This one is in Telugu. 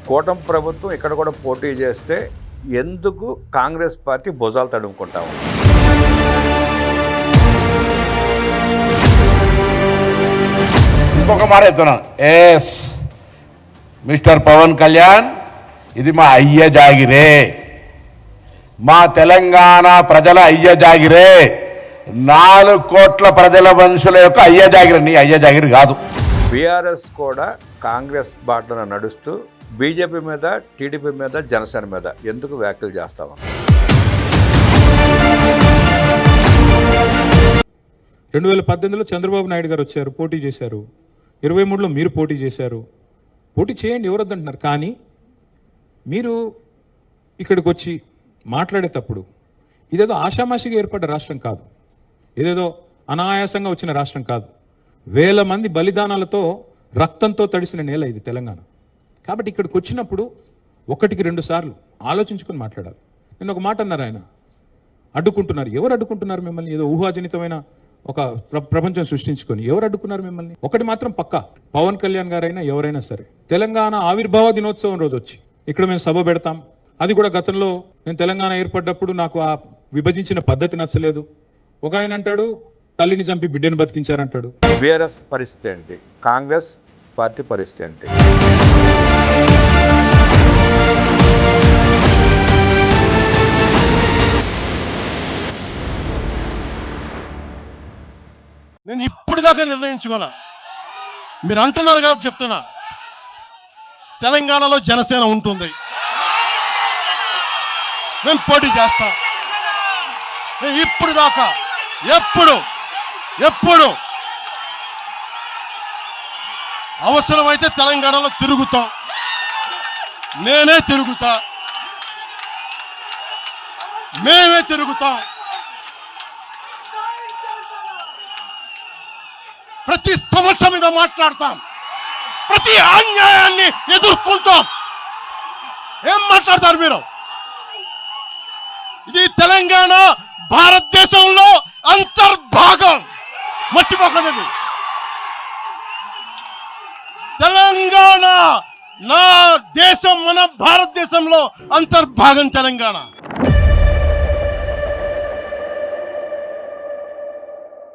కూటమి ప్రభుత్వం ఇక్కడ కూడా పోటీ చేస్తే ఎందుకు కాంగ్రెస్ పార్టీ భుజాలు తడుముకుంటా ఉంది? ఇంకొక మాట చెప్తున్నాను, ఎస్ మిస్టర్ పవన్ కళ్యాణ్, ఇది మా అయ్య జాగిరే, మా తెలంగాణ ప్రజల అయ్య జాగిరే, 4 కోట్ల ప్రజల మనుషుల యొక్క అయ్య జాగిరి, నీ అయ్య జాగిరి కాదు. బీఆర్ఎస్ కూడా కాంగ్రెస్ బాటలో నడుస్తూ బీజేపీ మీద, టీడీపీ మీద, జనసేన మీద ఎందుకు వ్యాఖ్యలు చేస్తాము? 2018లో చంద్రబాబు నాయుడు గారు వచ్చారు, పోటీ చేశారు. 23లో మీరు పోటీ చేశారు. పోటీ చేయండి, ఎవరొద్దంటున్నారు. కానీ మీరు ఇక్కడికి వచ్చి మాట్లాడేటప్పుడు ఇదేదో ఆషామాషిగా ఏర్పడ్డ రాష్ట్రం కాదు, ఇదేదో అనాయాసంగా వచ్చిన రాష్ట్రం కాదు. వేల మంది బలిదానాలతో, రక్తంతో తడిసిన నేల ఇది తెలంగాణ. కాబట్టి ఇక్కడికి వచ్చినప్పుడు 1-2 సార్లు ఆలోచించుకొని మాట్లాడాలి. నేను ఒక మాట అన్నారు, ఆయన అడ్డుకుంటున్నారు. ఎవరు అడ్డుకుంటున్నారు మిమ్మల్ని? ఏదో ఊహాజనితమైన ఒక ప్రపంచం సృష్టించుకొని ఎవరు అడ్డుకున్నారు మిమ్మల్ని? ఒకటి మాత్రం పక్కా, పవన్ కళ్యాణ్ గారైనా ఎవరైనా సరే తెలంగాణ ఆవిర్భావ దినోత్సవం రోజు వచ్చి ఇక్కడ మేము సభ పెడతాం. అది కూడా గతంలో నేను తెలంగాణ ఏర్పడ్డప్పుడు నాకు ఆ విభజించిన పద్ధతి నచ్చలేదు. ఒక ఆయన అంటాడు తల్లిని చంపి బిడ్డను బతికించారంటాడు. బీఆర్ఎస్ పరిస్థితి ఏంటి? కాంగ్రెస్ పార్టీ పరిస్థితి ఏంటి? నేను ఇప్పటిదాకా నిర్ణయించుకోనా, మీరు అంటున్నారు కాబట్టి చెప్తున్నా. తెలంగాణలో జనసేన ఉంటుంది, నేను పోటీ చేస్తా. నేను ఇప్పుడు దాకా ఎప్పుడు అవసరమైతే తెలంగాణలో తిరుగుతాం, నేనే తిరుగుతా, మేమే తిరుగుతాం. ప్రతి సమస్య మీద మాట్లాడతాం, ప్రతి అన్యాయాన్ని ఎదుర్కొంటాం. ఏం మాట్లాడతారు మీరు? ఇది తెలంగాణ భారతదేశంలో అంతర్భాగం, మర్చిపోకండి. తెలంగాణ నా దేశం, మన భారతదేశంలో అంతర్భాగం తెలంగాణ.